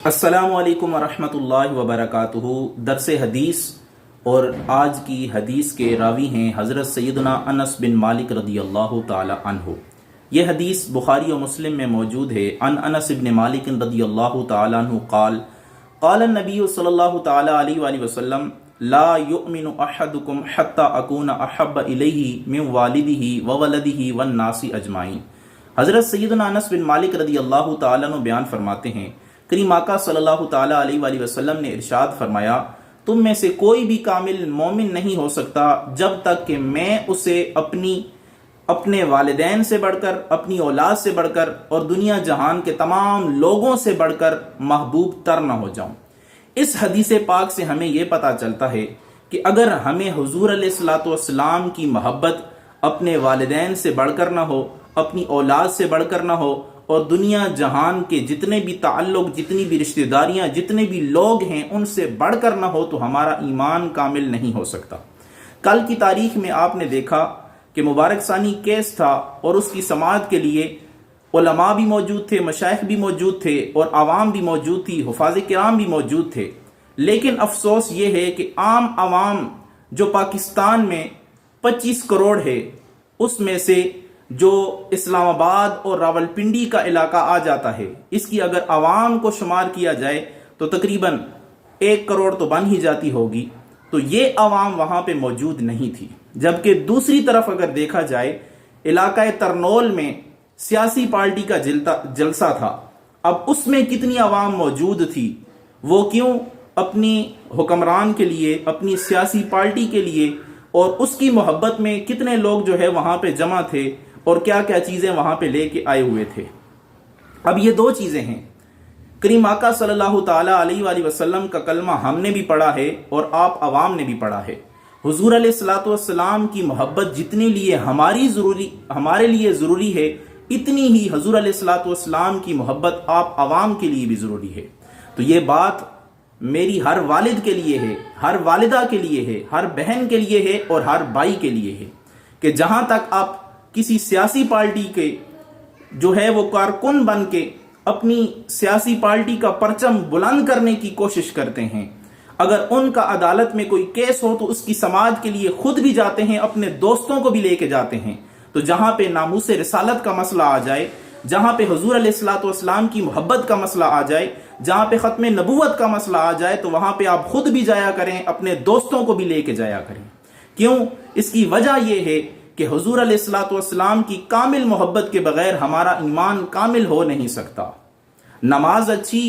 السلام علیکم ورحمۃ اللہ وبرکاتہ۔ درس حدیث اور آج کی حدیث کے راوی ہیں حضرت سیدنا انس بن مالک رضی اللہ تعالی عنہ۔ یہ حدیث بخاری و مسلم میں موجود ہے۔ ان انس بن مالک رضی اللہ تعالی عنہ قال قال النبی صلی اللہ تعالی علیہ وآلہ وسلم لا یؤمن احدکم حتی اکون احب الیہ من والدہ وولدہ والناس اجمعین۔ حضرت سیدنا انس بن مالک رضی اللہ تعالی عنہ بیان فرماتے ہیں، کریم آقا صلی اللہ تعالیٰ علیہ وآلہ وسلم نے ارشاد فرمایا، تم میں سے کوئی بھی کامل مومن نہیں ہو سکتا جب تک کہ میں اسے اپنے والدین سے بڑھ کر، اپنی اولاد سے بڑھ کر اور دنیا جہان کے تمام لوگوں سے بڑھ کر محبوب تر نہ ہو جاؤں۔ اس حدیث پاک سے ہمیں یہ پتہ چلتا ہے کہ اگر ہمیں حضور علیہ الصلوۃ والسلام کی محبت اپنے والدین سے بڑھ کر نہ ہو، اپنی اولاد سے بڑھ کر نہ ہو، اور دنیا جہان کے جتنے بھی تعلق، جتنی بھی رشتہ داریاں، جتنے بھی لوگ ہیں ان سے بڑھ کر نہ ہو، تو ہمارا ایمان کامل نہیں ہو سکتا۔ کل کی تاریخ میں آپ نے دیکھا کہ مبارک ثانی کیس تھا اور اس کی سماعت کے لیے علماء بھی موجود تھے، مشائخ بھی موجود تھے اور عوام بھی موجود تھی، حفاظ کرام بھی موجود تھے۔ لیکن افسوس یہ ہے کہ عام عوام جو پاکستان میں 25 کروڑ ہے، اس میں سے جو اسلام آباد اور راولپنڈی کا علاقہ آ جاتا ہے، اس کی اگر عوام کو شمار کیا جائے تو تقریباً 1 کروڑ تو بن ہی جاتی ہوگی۔ تو یہ عوام وہاں پہ موجود نہیں تھی۔ جبکہ دوسری طرف اگر دیکھا جائے، علاقہ ترنول میں سیاسی پارٹی کا جلسہ تھا۔ اب اس میں کتنی عوام موجود تھی، وہ کیوں اپنی حکمران کے لیے، اپنی سیاسی پارٹی کے لیے اور اس کی محبت میں کتنے لوگ جو ہے وہاں پہ جمع تھے اور کیا کیا چیزیں وہاں پہ لے کے آئے ہوئے تھے۔ اب یہ دو چیزیں ہیں، کریم آقا صلی اللہ تعالیٰ علیہ وآلہ وسلم کا کلمہ ہم نے بھی پڑھا ہے اور آپ عوام نے بھی پڑھا ہے۔ حضور علیہ الصلوۃ والسلام کی محبت جتنے لیے ہمارے لیے ضروری ہے، اتنی ہی حضور علیہ الصلوۃ والسلام کی محبت آپ عوام کے لیے بھی ضروری ہے۔ تو یہ بات میری ہر والد کے لیے ہے، ہر والدہ کے لیے ہے، ہر بہن کے لیے ہے اور ہر بھائی کے لیے ہے کہ جہاں تک آپ کسی سیاسی پارٹی کے جو ہے وہ کارکن بن کے اپنی سیاسی پارٹی کا پرچم بلند کرنے کی کوشش کرتے ہیں، اگر ان کا عدالت میں کوئی کیس ہو تو اس کی سماعت کے لیے خود بھی جاتے ہیں، اپنے دوستوں کو بھی لے کے جاتے ہیں۔ تو جہاں پہ ناموس رسالت کا مسئلہ آ جائے، جہاں پہ حضور علیہ الصلوۃ والسلام کی محبت کا مسئلہ آ جائے، جہاں پہ ختم نبوت کا مسئلہ آ جائے، تو وہاں پہ آپ خود بھی جایا کریں، اپنے دوستوں کو بھی لے کے جایا کریں۔ کیوں؟ اس کی وجہ یہ ہے کہ حضور علیہ الصلوۃ والسلام کی کامل محبت کے بغیر ہمارا ایمان کامل ہو نہیں سکتا۔ نماز اچھی،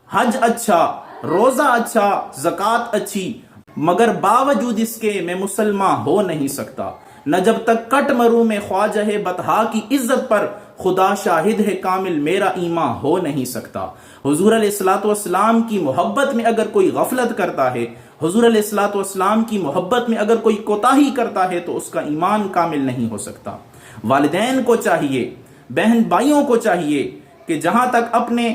حج اچھا، روزہ اچھا، زکوٰۃ اچھی، مگر باوجود اس کے میں مسلمان ہو نہیں سکتا۔ نہ جب تک کٹ مروں میں خواجہ بطحا کی عزت پر، خدا شاہد ہے کامل میرا ایمان ہو نہیں سکتا۔ حضور علیہ الصلوۃ والسلام کی محبت میں اگر کوئی غفلت کرتا ہے، حضور علیہ الصلوۃ والسلام کی محبت میں اگر کوئی کوتاہی کرتا ہے، تو اس کا ایمان کامل نہیں ہو سکتا۔ والدین کو چاہیے، بہن بھائیوں کو چاہیے کہ جہاں تک اپنے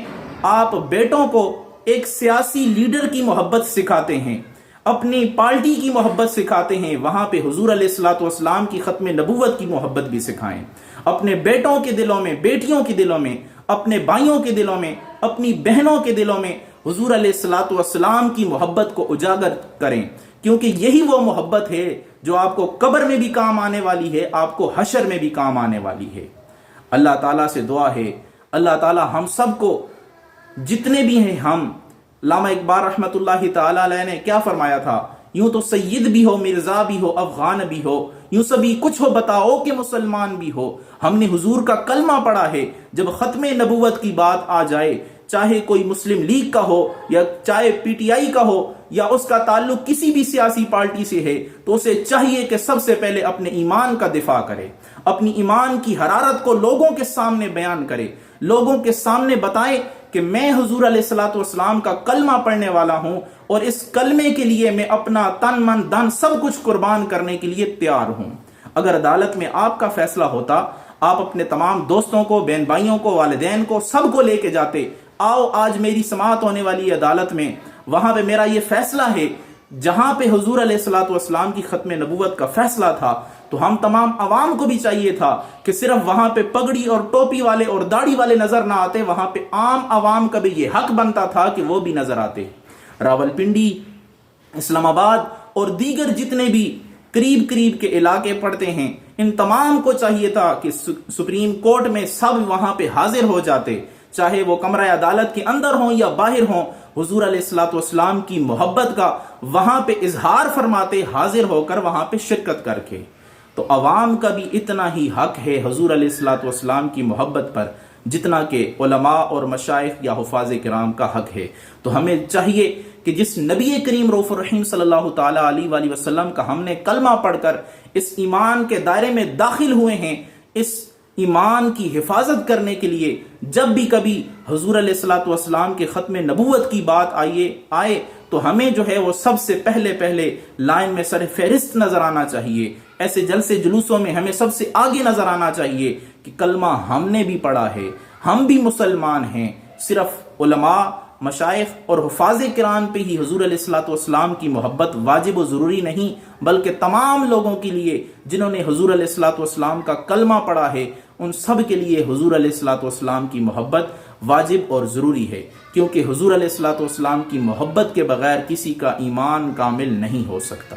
آپ بیٹوں کو ایک سیاسی لیڈر کی محبت سکھاتے ہیں، اپنی پارٹی کی محبت سکھاتے ہیں، وہاں پہ حضور علیہ الصلوۃ والسلام کی ختم نبوت کی محبت بھی سکھائیں۔ اپنے بیٹوں کے دلوں میں، بیٹیوں کے دلوں میں، اپنے بھائیوں کے دلوں میں، اپنی بہنوں کے دلوں میں حضور علیہ الصلوۃ والسلام کی محبت کو اجاگر کریں، کیونکہ یہی وہ محبت ہے جو آپ کو قبر میں بھی کام آنے والی ہے، آپ کو حشر میں بھی کام آنے والی ہے۔ اللہ تعالیٰ سے دعا ہے، اللہ تعالیٰ ہم سب کو جتنے بھی ہیں، ہم علامہ اقبال رحمۃ اللہ تعالیٰ علیہ نے کیا فرمایا تھا، یوں تو سید بھی ہو، مرزا بھی ہو، افغان بھی ہو، یوں سبھی کچھ ہو بتاؤ کہ مسلمان بھی ہو۔ ہم نے حضور کا کلمہ پڑھا ہے، جب ختم نبوت کی بات آ جائے، چاہے کوئی مسلم لیگ کا ہو یا چاہے پی ٹی آئی کا ہو یا اس کا تعلق کسی بھی سیاسی پارٹی سے ہے، تو اسے چاہیے کہ سب سے پہلے اپنے ایمان کا دفاع کرے، اپنی ایمان کی حرارت کو لوگوں کے سامنے بیان کرے، لوگوں کے سامنے بتائے کہ میں حضور علیہ الصلوۃ والسلام کا کلمہ پڑھنے والا ہوں اور اس کلمے کے لیے میں اپنا تن من دھن سب کچھ قربان کرنے کے لیے تیار ہوں۔ اگر عدالت میں آپ کا فیصلہ ہوتا، آپ اپنے تمام دوستوں کو، بہن بھائیوں کو، والدین کو، سب کو لے کے جاتے، آؤ آج میری سماعت ہونے والی عدالت میں، وہاں پہ میرا یہ فیصلہ ہے، جہاں پہ حضور علیہ الصلوۃ والسلام کی ختم نبوت کا فیصلہ تھا، تو ہم تمام عوام کو بھی چاہیے تھا کہ صرف وہاں پہ پگڑی اور ٹوپی والے اور داڑھی والے نظر نہ آتے، وہاں پہ عام عوام کا بھی یہ حق بنتا تھا کہ وہ بھی نظر آتے۔ راولپنڈی، اسلام آباد اور دیگر جتنے بھی قریب کے علاقے پڑتے ہیں، ان تمام کو چاہیے تھا کہ سپریم کورٹ میں سب وہاں پہ حاضر ہو جاتے، چاہے وہ کمرہ عدالت کے اندر ہوں یا باہر ہوں، حضور علیہ الصلوۃ والسلام کی محبت کا وہاں پہ اظہار فرماتے، حاضر ہو کر وہاں پہ شرکت کر کے۔ تو عوام کا بھی اتنا ہی حق ہے حضور علیہ الصلوۃ والسلام کی محبت پر جتنا کہ علماء اور مشائخ یا حفاظ کرام کا حق ہے۔ تو ہمیں چاہیے کہ جس نبی کریم رؤوف الرحیم صلی اللہ تعالی علیہ وآلہ وسلم کا ہم نے کلمہ پڑھ کر اس ایمان کے دائرے میں داخل ہوئے ہیں، اس ایمان کی حفاظت کرنے کے لیے جب بھی کبھی حضور علیہ الصلوۃ والسلام کے ختم نبوت کی بات آئے تو ہمیں جو ہے وہ سب سے پہلے لائن میں سر فہرست نظر آنا چاہیے۔ ایسے جلسے جلوسوں میں ہمیں سب سے آگے نظر آنا چاہیے کہ کلمہ ہم نے بھی پڑھا ہے، ہم بھی مسلمان ہیں۔ صرف علماء، مشائخ اور حفاظ کرام پہ ہی حضور علیہ الصلوۃ والسلام کی محبت واجب و ضروری نہیں، بلکہ تمام لوگوں کے لیے جنہوں نے حضور علیہ الصلوۃ والسلام کا کلمہ پڑھا ہے، ان سب کے لیے حضور علیہ الصلوۃ والسلام کی محبت واجب اور ضروری ہے، کیونکہ حضور علیہ الصلوۃ والسلام کی محبت کے بغیر کسی کا ایمان کامل نہیں ہو سکتا۔